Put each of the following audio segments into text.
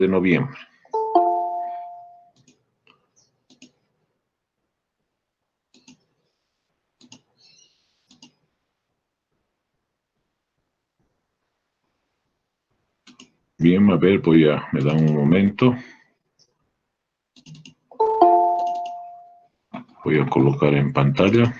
de noviembre. Bien, a ver, me dan un momento. Voy a colocar en pantalla.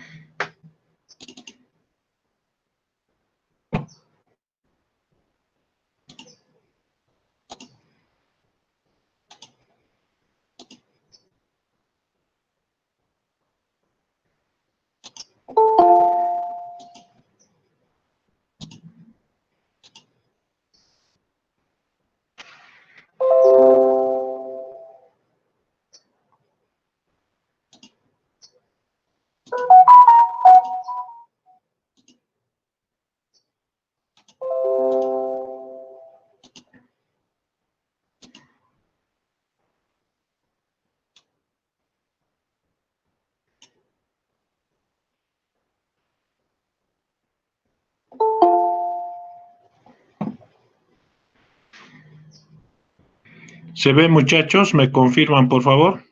¿Se ve, muchachos? ¿Me confirman, por favor?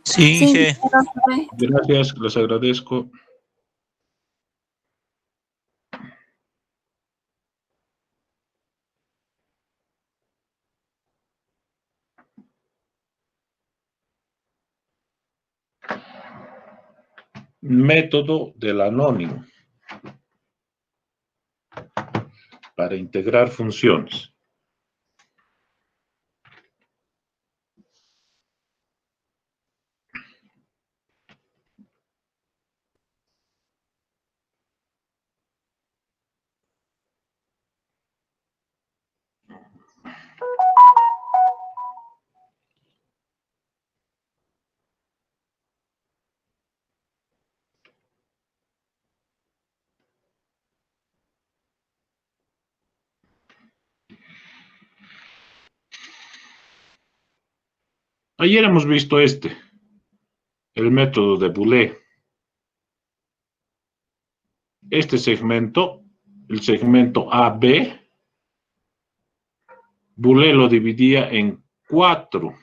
Sí, Sí, Gracias, les agradezco. Método del anónimo para integrar funciones. Ayer hemos visto el método de Boole. Este segmento, el segmento AB, Boole lo dividía en 4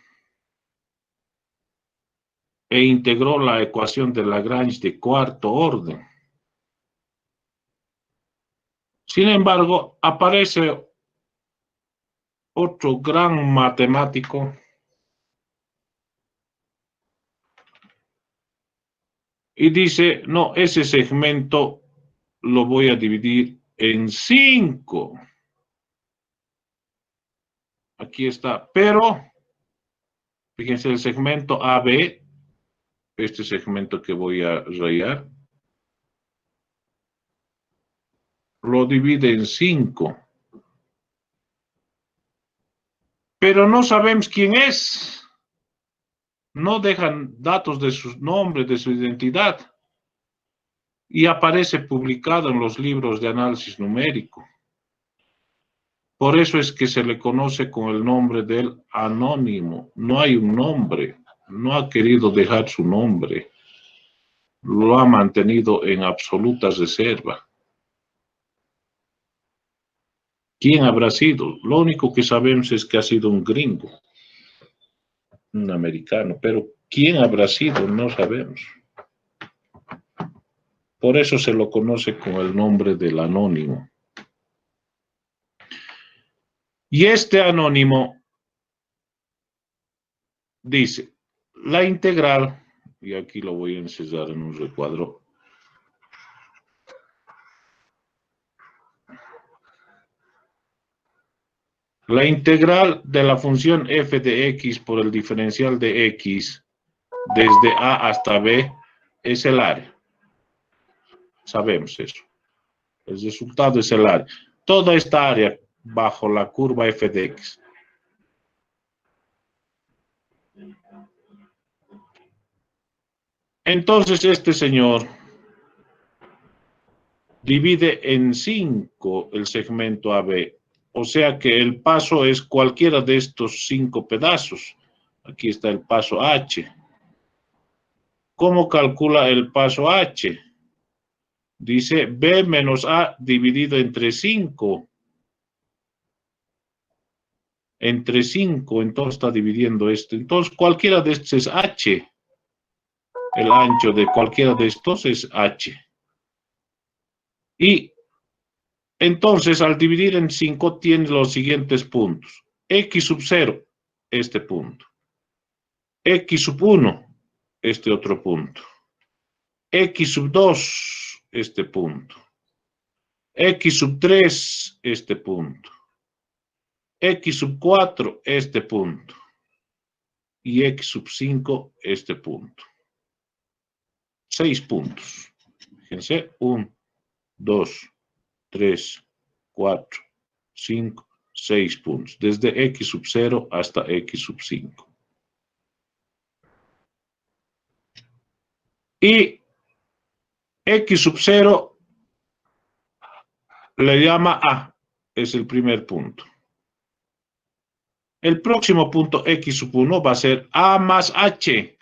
e integró la ecuación de Lagrange de cuarto orden. Sin embargo, aparece otro gran matemático y dice, no, ese segmento lo voy a dividir en 5. Aquí está, pero fíjense el segmento AB, este segmento que voy a rayar, lo divide en 5. Pero no sabemos quién es. No dejan datos de sus nombres, de su identidad. Y aparece publicado en los libros de análisis numérico. Por eso es que se le conoce con el nombre del anónimo. No hay un nombre. No ha querido dejar su nombre. Lo ha mantenido en absoluta reserva. ¿Quién habrá sido? Lo único que sabemos es que ha sido un gringo, un americano, pero ¿quién habrá sido? No sabemos. Por eso se lo conoce con el nombre del anónimo. Y este anónimo dice, la integral, y aquí lo voy a encerrar en un recuadro, la integral de la función f de x por el diferencial de x desde a hasta b es el área. Sabemos eso. El resultado es el área. Toda esta área bajo la curva f de x. Entonces este señor divide en 5 el segmento AB. O sea que el paso es cualquiera de estos 5 pedazos. Aquí está el paso H. ¿Cómo calcula el paso H? Dice B menos A dividido entre 5. entre 5, entonces está dividiendo esto. Entonces, cualquiera de estos es h. El ancho de cualquiera de estos es h. Y entonces, al dividir en 5, tiene los siguientes puntos. X sub 0, este punto. X sub 1, este otro punto. X sub 2, este punto. X sub 3, este punto. X sub 4, este punto. Y X sub 5, este punto. 6 puntos. Fíjense, 1, 2, 3, 4, 5, 6 puntos. Desde X sub 0 hasta X sub 5. Y X sub 0 le llama A. Es el primer punto. El próximo punto X sub 1 va a ser A más H.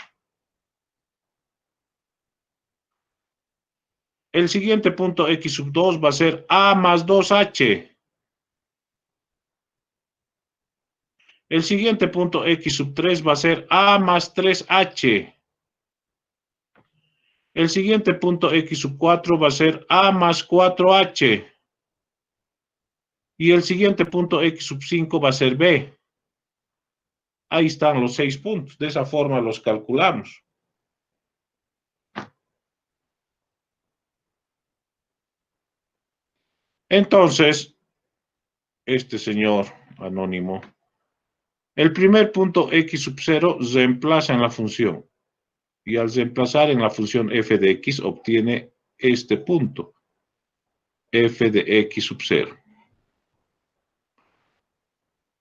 El siguiente punto X sub 2 va a ser A más 2H. El siguiente punto X sub 3 va a ser A más 3H. El siguiente punto X sub 4 va a ser A más 4H. Y el siguiente punto X sub 5 va a ser B. Ahí están los 6 puntos. De esa forma los calculamos. Entonces, este señor anónimo, el primer punto X sub 0 reemplaza en la función. Y al reemplazar en la función f de x, obtiene este punto, f de x sub 0.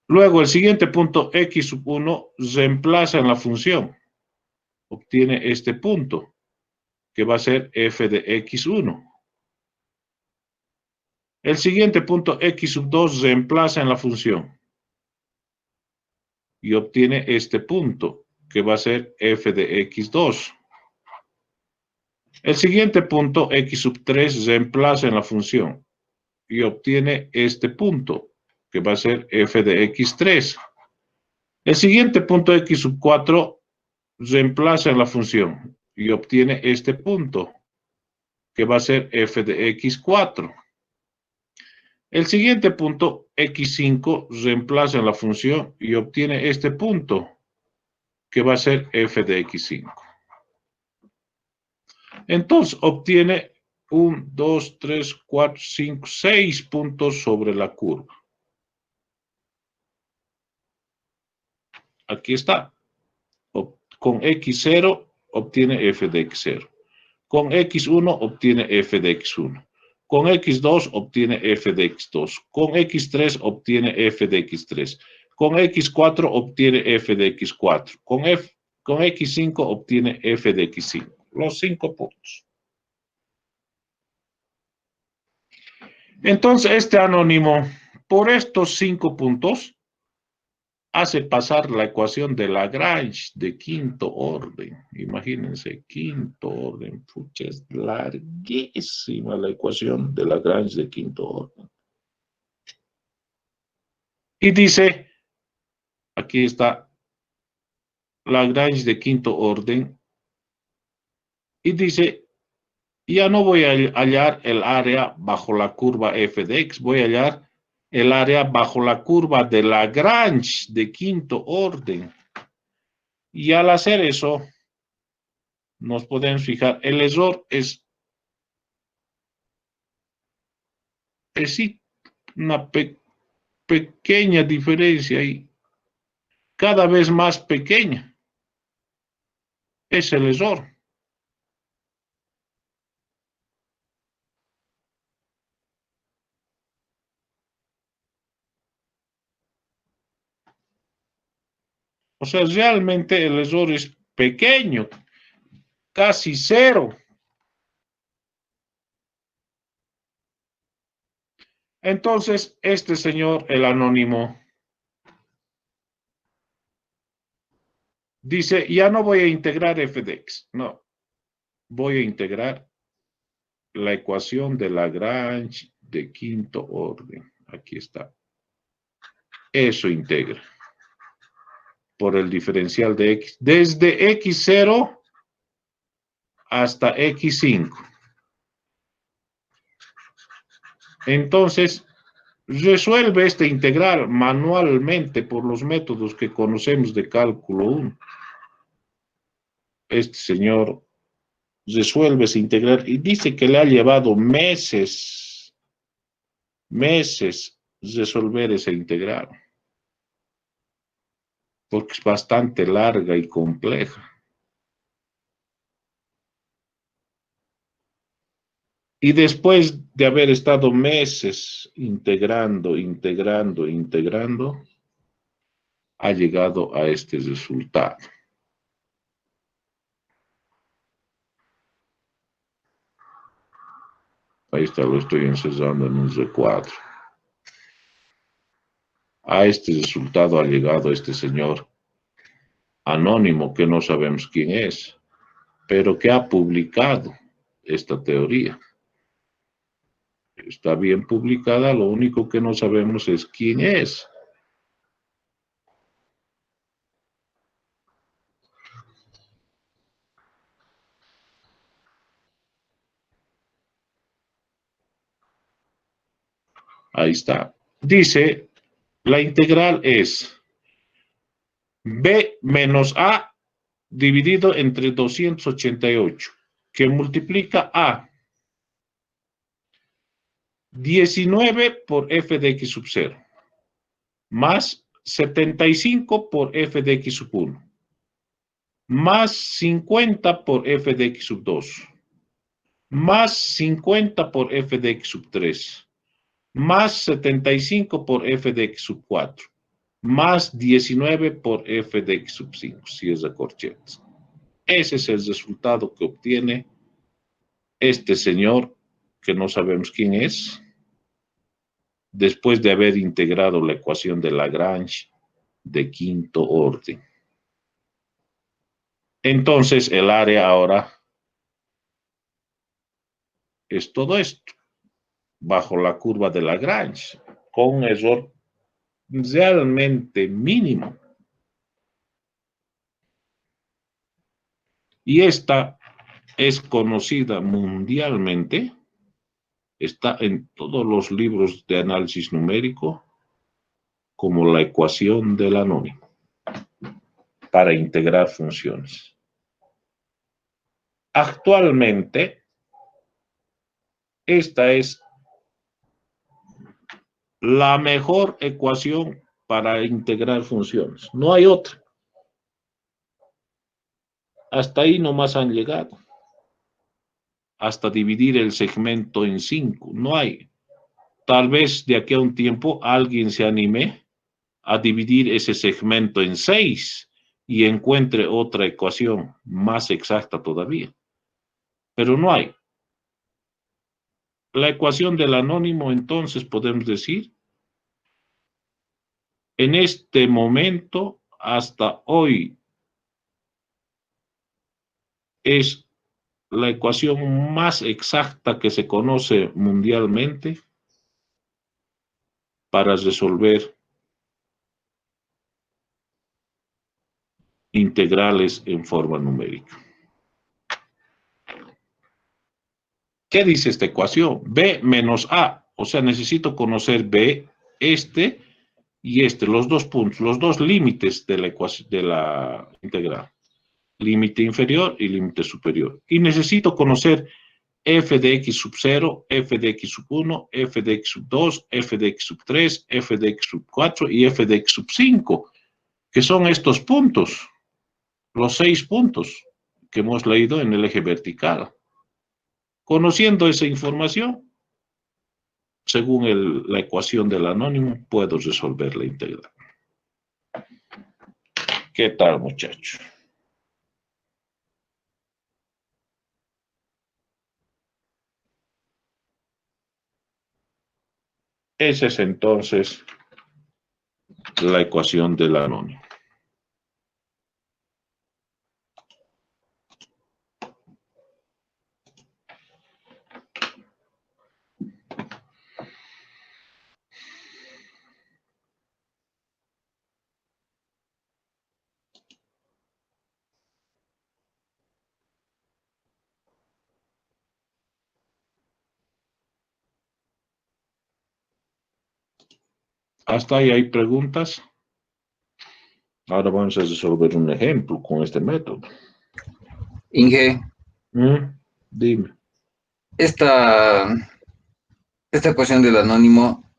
Luego, el siguiente punto, x sub 1, reemplaza en la función. Obtiene este punto, que va a ser f de x1. El siguiente punto, x sub 2, reemplaza en la función. Y obtiene este punto, que va a ser f de x2. El siguiente punto, x sub 3, reemplaza en la función. Y obtiene este punto, que va a ser f de x3. El siguiente punto x sub 4 reemplaza en la función y obtiene este punto, que va a ser f de x4. El siguiente punto x5 reemplaza en la función y obtiene este punto, que va a ser f de x5. Entonces obtiene 1, 2, 3, 4, 5, 6 puntos sobre la curva. Aquí está. Con x0 obtiene f de x0. Con x1 obtiene f de x1. Con x2 obtiene f de x2. Con x3 obtiene f de x3. Con x4 obtiene f de x4. Con x5 obtiene f de x5. Los 5 puntos. Entonces, este anónimo, por estos 5 puntos, hace pasar la ecuación de Lagrange de quinto orden. Imagínense, quinto orden. Pucha, es larguísima la ecuación de Lagrange de quinto orden. Y dice, aquí está Lagrange de quinto orden. Y dice, ya no voy a hallar el área bajo la curva f de x, voy a hallar el área bajo la curva de Lagrange de quinto orden. Y al hacer eso, nos podemos fijar, el error es sí, una pequeña diferencia y cada vez más pequeña. Es el error. O sea, realmente el error es pequeño, casi cero. Entonces, este señor, el anónimo, dice, ya no voy a integrar f de x, no, voy a integrar la ecuación de Lagrange de quinto orden. Aquí está. Eso integra. por el diferencial de x, desde x0 hasta x5. Entonces, resuelve esta integral manualmente por los métodos que conocemos de cálculo 1. Este señor resuelve esa integral y dice que le ha llevado meses resolver esa integral, porque es bastante larga y compleja. Y después de haber estado meses integrando, ha llegado a este resultado. Ahí está, lo estoy encerrando en un recuadro. A este resultado ha llegado este señor anónimo que no sabemos quién es, pero que ha publicado esta teoría. Está bien publicada, lo único que no sabemos es quién es. Ahí está. Dice, la integral es b menos a dividido entre 288, que multiplica a 19 por f de x sub 0, más 75 por f de x sub 1, más 50 por f de x sub 2, más 50 por f de x sub 3, más 75 por f de x sub 4, más 19 por f de x sub 5, si es de corchetes. Ese es el resultado que obtiene este señor, que no sabemos quién es, después de haber integrado la ecuación de Lagrange de quinto orden. Entonces, el área ahora es todo esto, bajo la curva de Lagrange, con un error realmente mínimo. Y esta es conocida mundialmente, está en todos los libros de análisis numérico como la ecuación del anónimo para integrar funciones. Actualmente, esta es la mejor ecuación para integrar funciones. No hay otra. Hasta ahí nomás han llegado. Hasta dividir el segmento en 5. No hay. Tal vez de aquí a un tiempo alguien se anime a dividir ese segmento en 6 y encuentre otra ecuación más exacta todavía. Pero no hay. La ecuación del anónimo, entonces, podemos decir, en este momento, hasta hoy, es la ecuación más exacta que se conoce mundialmente para resolver integrales en forma numérica. ¿Qué dice esta ecuación? B menos A. O sea, necesito conocer B, este y este, los dos puntos, los dos límites de la ecuación, de la integral. Límite inferior y límite superior. Y necesito conocer f de x sub 0, f de x sub 1, f de x sub 2, f de x sub 3, f de x sub 4 y f de x sub 5, que son estos puntos, los 6 puntos que hemos leído en el eje vertical. Conociendo esa información, según la ecuación del anónimo, puedo resolver la integral. ¿Qué tal, muchachos? Esa es entonces la ecuación del anónimo. Hasta ahí hay preguntas. Ahora vamos a resolver un ejemplo con este método. Inge, Dime. esta ecuación del anónimo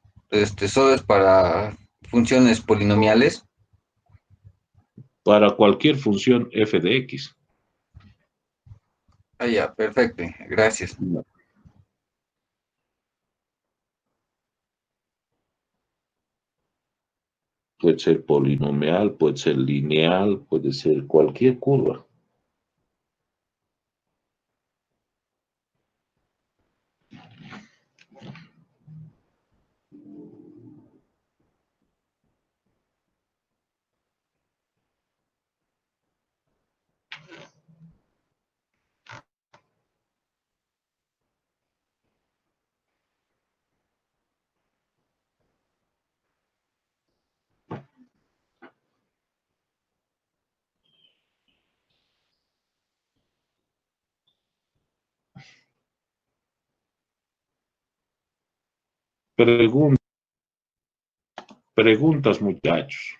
solo es para funciones polinomiales. Para cualquier función f de x. Ah, ya, perfecto, gracias. Puede ser polinomial, puede ser lineal, puede ser cualquier curva. Preguntas, muchachos.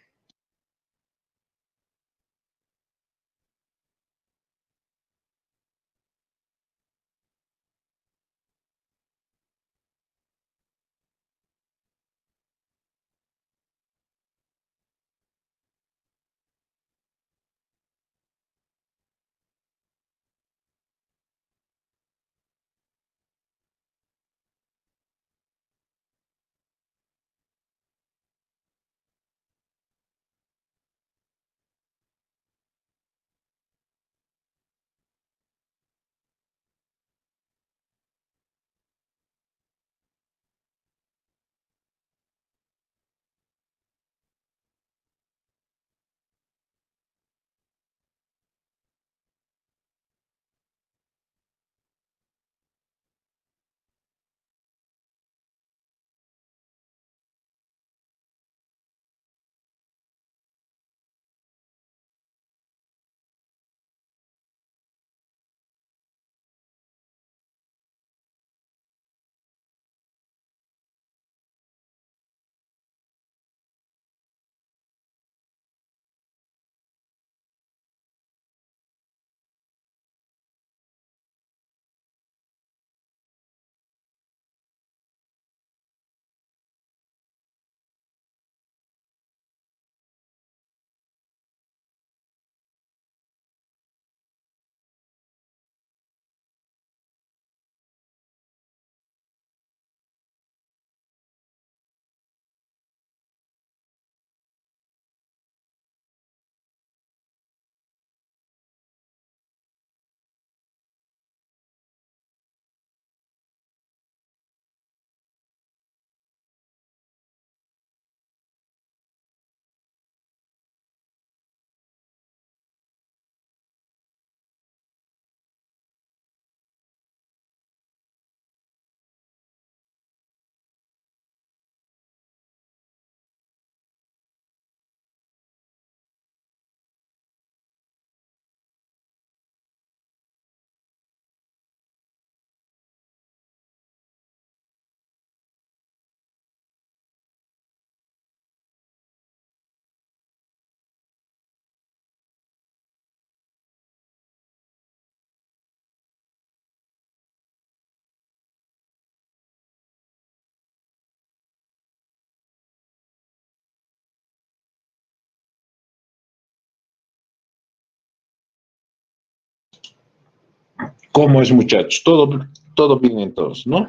¿Cómo es, muchachos? Todo bien entonces, ¿no?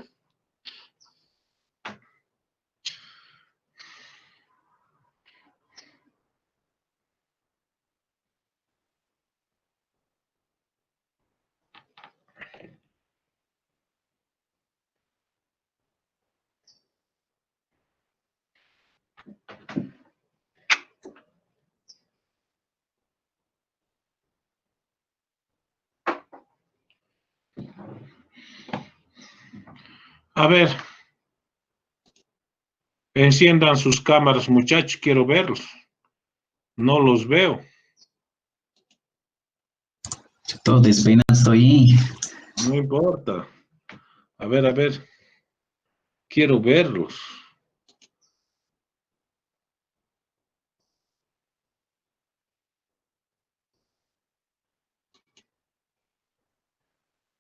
A ver, enciendan sus cámaras, muchachos, quiero verlos. No los veo. Todo despeinado estoy. No importa. A ver, quiero verlos.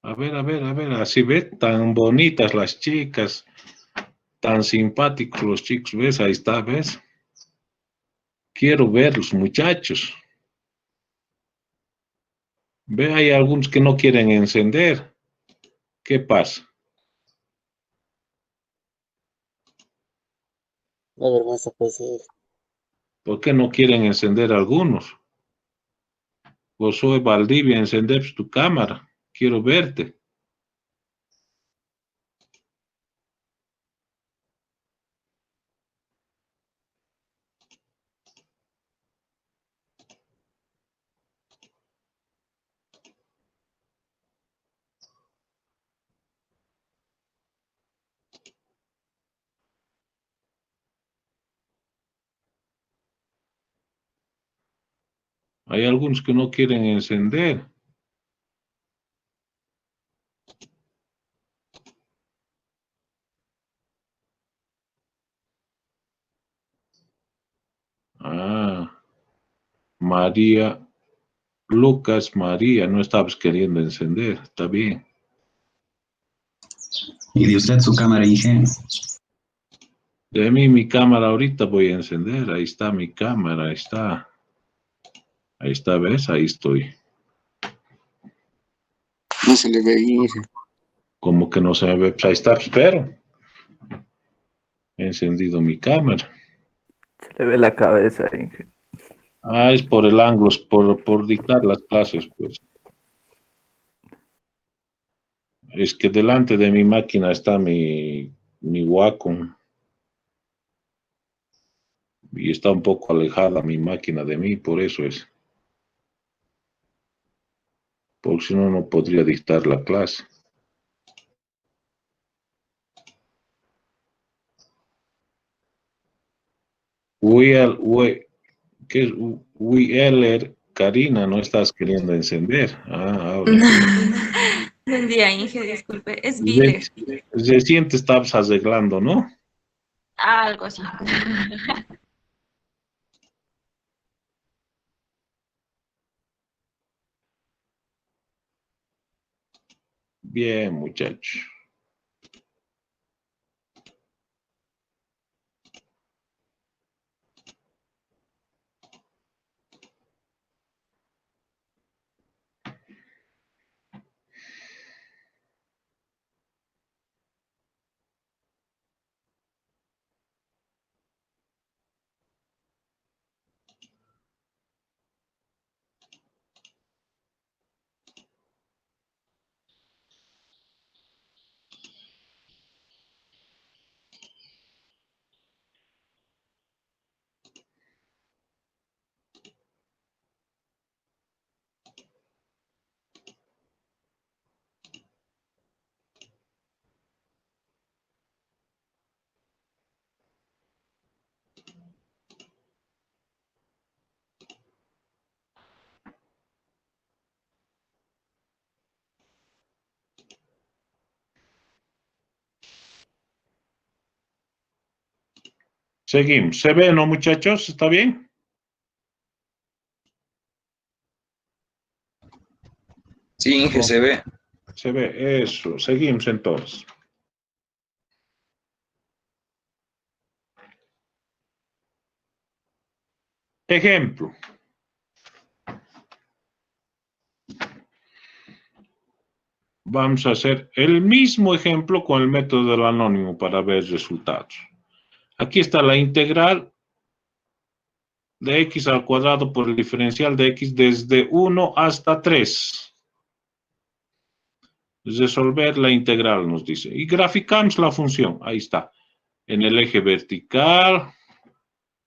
A ver, así ves, tan bonitas las chicas, tan simpáticos los chicos, ¿ves? Ahí está, ¿ves? Quiero ver los muchachos. Ve, hay algunos que no quieren encender. ¿Qué pasa? La vergüenza puede ser. ¿Por qué no quieren encender algunos? Vos soy Valdivia, encender tu cámara. Quiero verte. Hay algunos que no quieren encender. Ah, María, Lucas, María, no estabas queriendo encender. Está bien. Y de usted su cámara, Inge. De mí mi cámara ahorita voy a encender. Ahí está mi cámara, ahí está. Ahí está, ¿ves? Ahí estoy. No se le ve bien. Como que no se me ve. Pues ahí está, espero. He encendido mi cámara. Se le ve la cabeza, Inge. Ah, es por el ángulo, es por dictar las clases, pues. Es que delante de mi máquina está mi Wacom. Y está un poco alejada mi máquina de mí, por eso es. Porque si no, no podría dictar la clase. ¿Qué es? Wieler, Karina, no estás queriendo encender. Ah, ahora No, sí. no el día, Inge, disculpe. Es Re- Biller. Recién te estabas arreglando, ¿no? Algo así. Bien, muchacho. Seguimos. ¿Se ve, no, muchachos? ¿Está bien? Sí, Inge, se ve. Se ve, eso. Seguimos entonces. Ejemplo. Vamos a hacer el mismo ejemplo con el método del anónimo para ver resultados. Aquí está la integral de x al cuadrado por el diferencial de x desde 1 hasta 3. Resolver la integral, nos dice. Y graficamos la función. Ahí está. En el eje vertical,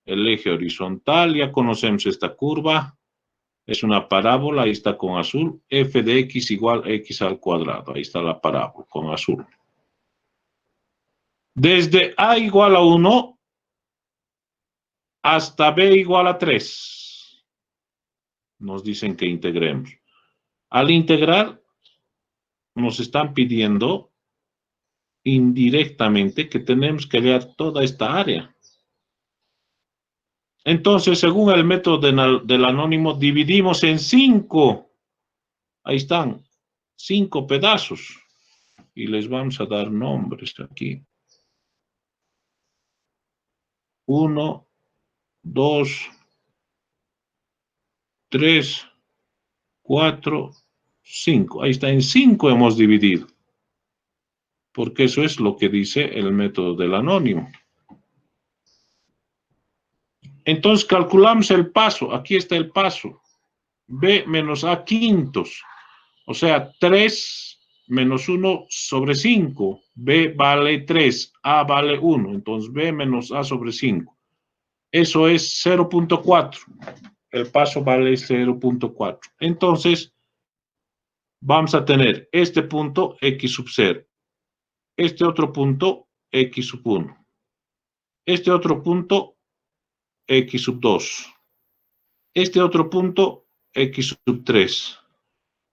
el eje horizontal, ya conocemos esta curva. Es una parábola, ahí está con azul. F de x igual x al cuadrado. Ahí está la parábola con azul. Desde a igual a 1 hasta b igual a 3. Nos dicen que integremos. Al integrar, nos están pidiendo indirectamente que tenemos que hallar toda esta área. Entonces, según el método del anónimo, dividimos en 5. Ahí están. 5 pedazos. Y les vamos a dar nombres aquí. 1, 2, 3, 4, 5. Ahí está, en 5 hemos dividido. Porque eso es lo que dice el método del anónimo. Entonces calculamos el paso. Aquí está el paso. B menos A quintos. O sea, 3 menos 1 sobre 5. B vale 3. A vale 1. Entonces B menos A sobre 5. Eso es 0.4. El paso vale 0.4. Entonces, vamos a tener este punto X sub 0. Este otro punto X sub 1. Este otro punto X sub 2. Este otro punto X sub 3.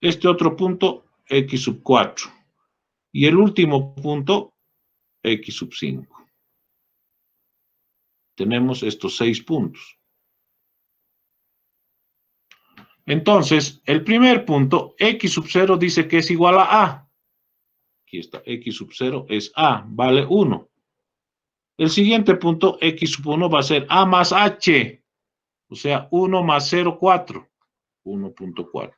Este otro punto X sub 4. Y el último punto X sub 5. Tenemos estos 6 puntos. Entonces, el primer punto, X sub 0 dice que es igual a A. Aquí está, X sub 0 es A, vale 1. El siguiente punto, X sub 1 va a ser A más H. O sea, 1 más 0, 4. 1.4.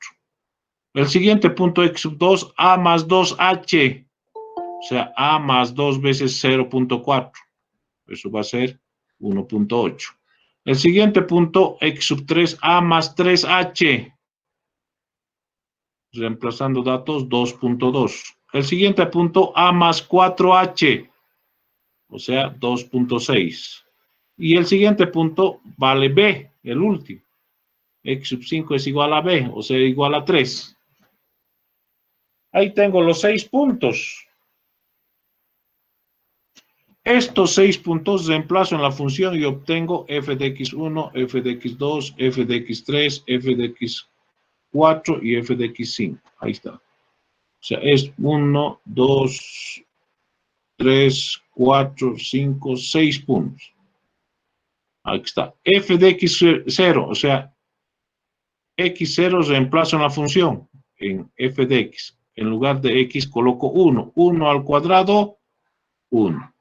El siguiente punto, X sub 2, A más 2H. O sea, A más 2 veces 0.4. Eso va a ser 1.8. El siguiente punto, X sub 3, A más 3H. Reemplazando datos, 2.2. El siguiente punto, A más 4H. O sea, 2.6. Y el siguiente punto vale B, el último. X sub 5 es igual a B, o sea, igual a 3. Ahí tengo los 6 puntos. Estos 6 puntos reemplazo en la función y obtengo f de x1, f de x2, f de x3, f de x4 y f de x5. Ahí está. O sea, es 1, 2, 3, 4, 5, 6 puntos. Ahí está. F de x0, o sea, x0 reemplazo en la función, en f de x. En lugar de x coloco 1. 1 al cuadrado, 1.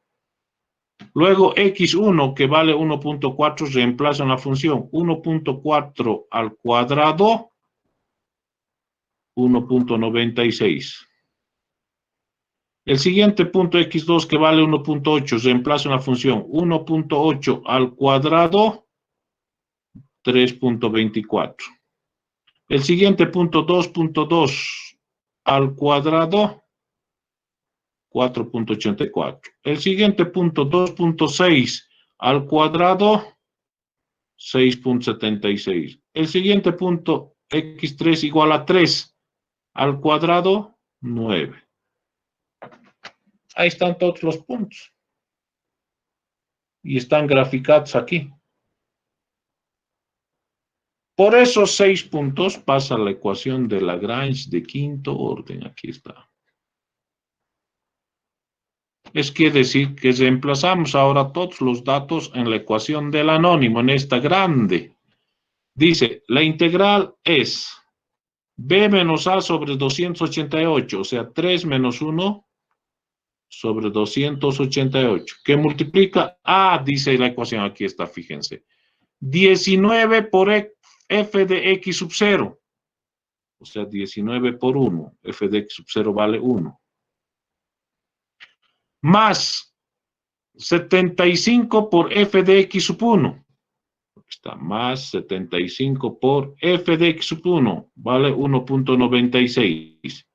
Luego x1, que vale 1.4, reemplazo en la función. 1.4 al cuadrado, 1.96. El siguiente punto x2, que vale 1.8, reemplazo en la función. 1.8 al cuadrado, 3.24. El siguiente punto 2.2 al cuadrado, 4.84. El siguiente punto 2.6 al cuadrado, 6.76. El siguiente punto x3 igual a 3 al cuadrado, 9. Ahí están todos los puntos. Y están graficados aquí. Por esos 6 puntos pasa la ecuación de Lagrange de quinto orden. Aquí está. Es quiere decir que reemplazamos ahora todos los datos en la ecuación del anónimo, en esta grande. Dice, la integral es b menos a sobre 288, o sea, 3 menos 1 sobre 288, que multiplica a, dice la ecuación, aquí está, fíjense, 19 por f de x sub 0, o sea, 19 por 1, f de x sub 0 vale 1, más 75 por f de x sub 1, está más 75 por f de x sub 1, vale 1.96,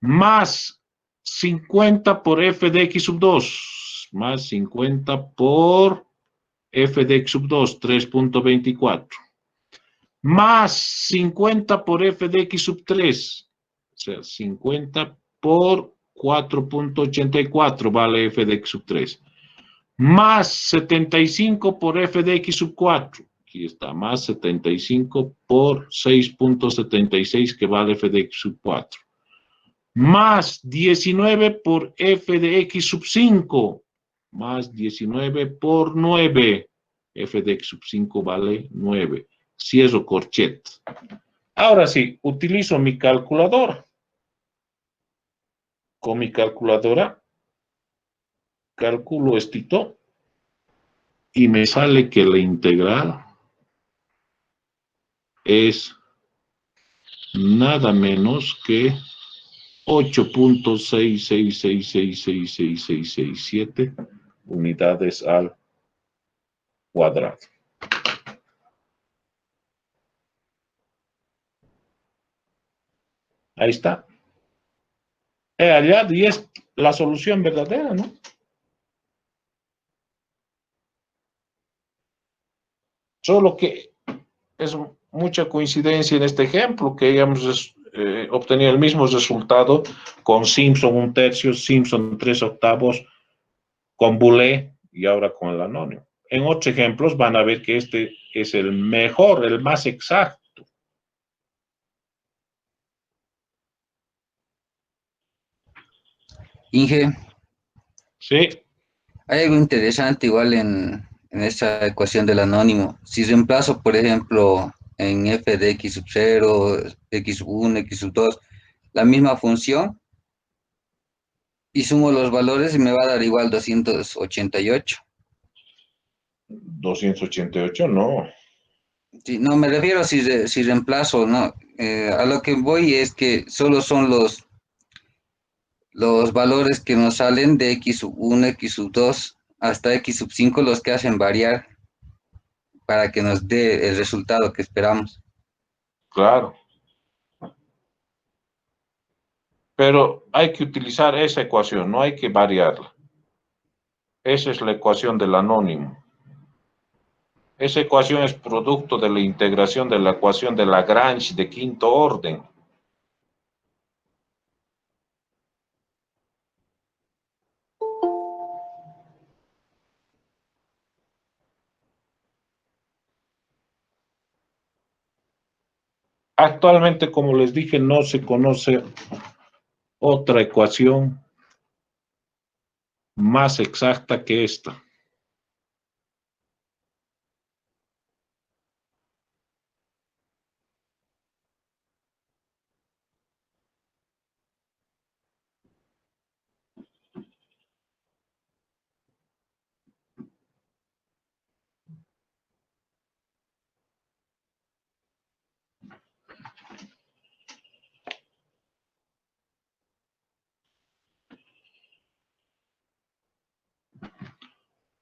más 50 por f de x sub 2, más 50 por f de x sub 2, 3.24, más 50 por f de x sub 3, o sea, 50 por 4.84 vale f de x sub 3, más 75 por f de x sub 4, aquí está, más 75 por 6.76 que vale f de x sub 4, más 19 por f de x sub 5, más 19 por 9, f de x sub 5 vale 9. Cierro corchete. Ahora sí, utilizo mi calculadora. Con mi calculadora calculo esto y me sale que la integral es nada menos que 8.666666667 unidades al cuadrado. Ahí está. Allá, y es la solución verdadera, ¿no? Solo que es mucha coincidencia en este ejemplo, que hayamos obtenido el mismo resultado con Simpson 1/3, Simpson 3/8, con Boole y ahora con el anónimo. En otros ejemplos van a ver que este es el mejor, el más exacto. Inge, Sí, hay algo interesante igual en esta ecuación del anónimo. Si reemplazo, por ejemplo, en f de x sub 0, x sub 1, x sub 2, la misma función, y sumo los valores y me va a dar igual 288. 288 no. Sí, no, me refiero si reemplazo, ¿no? A lo que voy es que solo son los valores que nos salen de x sub 1, x sub 2 hasta x sub 5 los que hacen variar para que nos dé el resultado que esperamos. Claro. Pero hay que utilizar esa ecuación, no hay que variarla. Esa es la ecuación del anónimo. Esa ecuación es producto de la integración de la ecuación de Lagrange de quinto orden. Actualmente, como les dije, no se conoce otra ecuación más exacta que esta.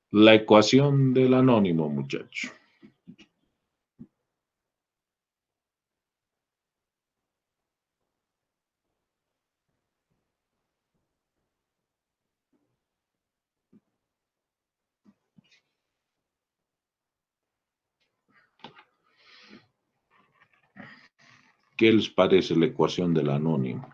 La ecuación del anónimo, muchachos. ¿Qué les parece la ecuación del anónimo?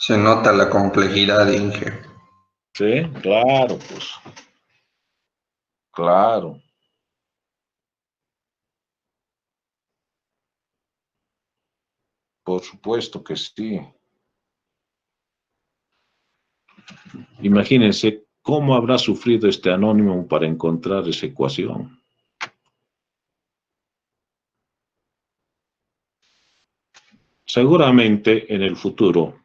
Se nota la complejidad, Inge. Sí, claro, pues. Claro. Por supuesto que sí. Imagínense cómo habrá sufrido este anónimo para encontrar esa ecuación. Seguramente en el futuro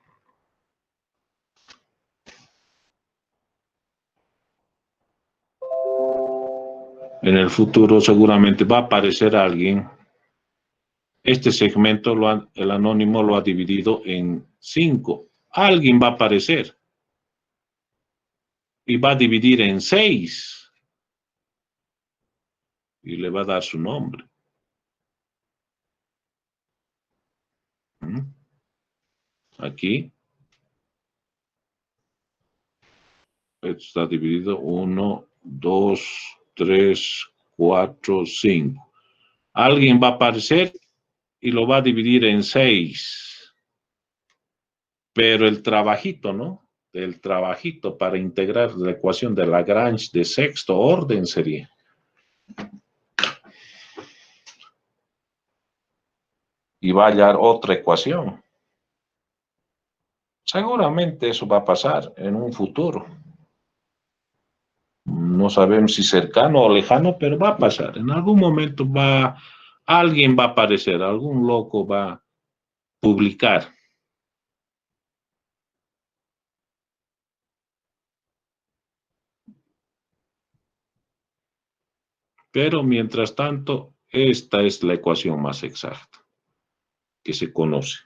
seguramente va a aparecer alguien. Este segmento el anónimo lo ha dividido en 5. Alguien va a aparecer y va a dividir en 6 y le va a dar su nombre. Aquí está dividido 1, 2, 3, 4, 5. Alguien va a aparecer y lo va a dividir en 6. Pero el trabajito, ¿no? El trabajito para integrar la ecuación de Lagrange de sexto orden sería. y va a hallar otra ecuación. Seguramente eso va a pasar en un futuro. No sabemos si cercano o lejano, pero va a pasar. En algún momento alguien va a aparecer, algún loco va a publicar. Pero mientras tanto, esta es la ecuación más exacta que se conoce.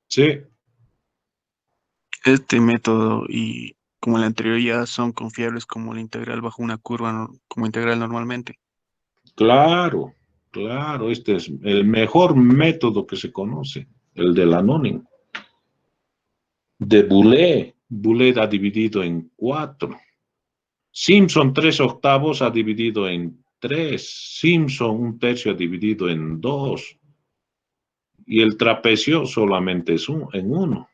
Sí, Este método y como el anterior ya son confiables como la integral bajo una curva como integral normalmente. claro, claro. Este es el mejor método que se conoce, el del anónimo. De Boole. Boole ha dividido en 4. Simpson 3/8 ha dividido en 3. Simpson 1/3 ha dividido en 2. Y el trapecio solamente es en 1.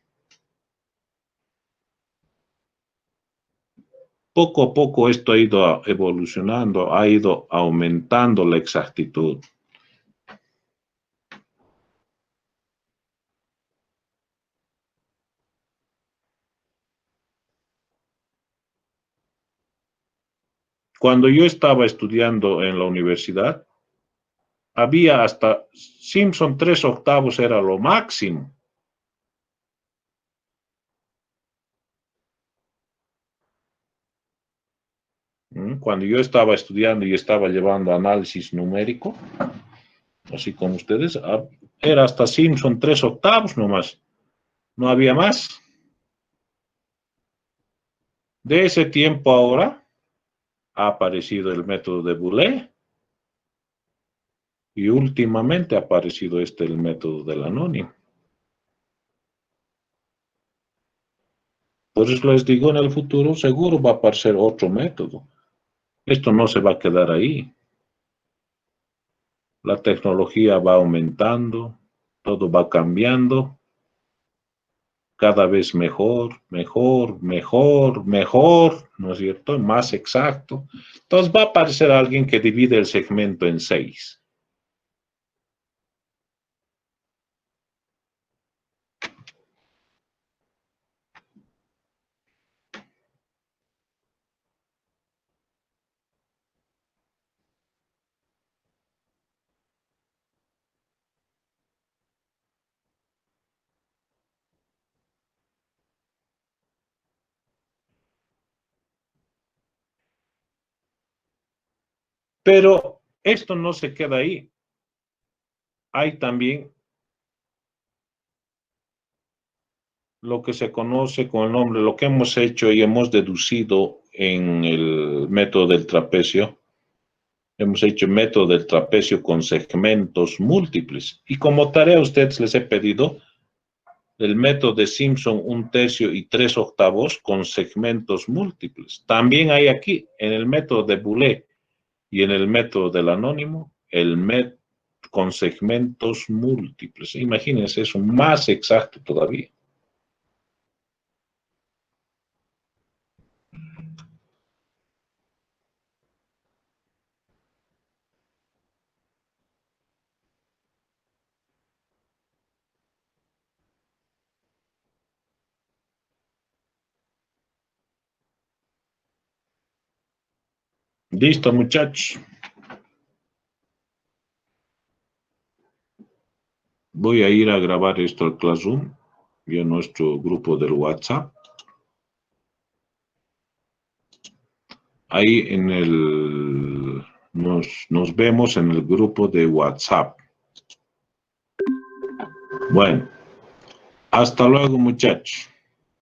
Poco a poco esto ha ido evolucionando, ha ido aumentando la exactitud. Cuando yo estaba estudiando en la universidad, había hasta Simpson 3/8 era lo máximo. Cuando yo estaba estudiando y estaba llevando análisis numérico, así como ustedes, era hasta Simpson 3/8 nomás. No había más. De ese tiempo ahora ha aparecido el método de Boole y últimamente ha aparecido el método del anónimo. Por eso les digo, en el futuro seguro va a aparecer otro método. Esto no se va a quedar ahí. La tecnología va aumentando, todo va cambiando, cada vez mejor, mejor, mejor, mejor, ¿no es cierto? Más exacto. Entonces va a aparecer alguien que divide el segmento en 6. Pero esto no se queda ahí. Hay también lo que se conoce con el nombre, lo que hemos hecho y hemos deducido en el método del trapecio. Hemos hecho el método del trapecio con segmentos múltiples. Y como tarea a ustedes les he pedido el método de Simpson 1/3 y 3/8 con segmentos múltiples. También hay aquí, en el método de Boole y en el método del anónimo, el método con segmentos múltiples. Imagínense eso, más exacto todavía. Listo, muchachos. Voy a ir a grabar esto al Classroom y a nuestro grupo del WhatsApp. Ahí nos vemos en el grupo de WhatsApp. Bueno, hasta luego, muchachos.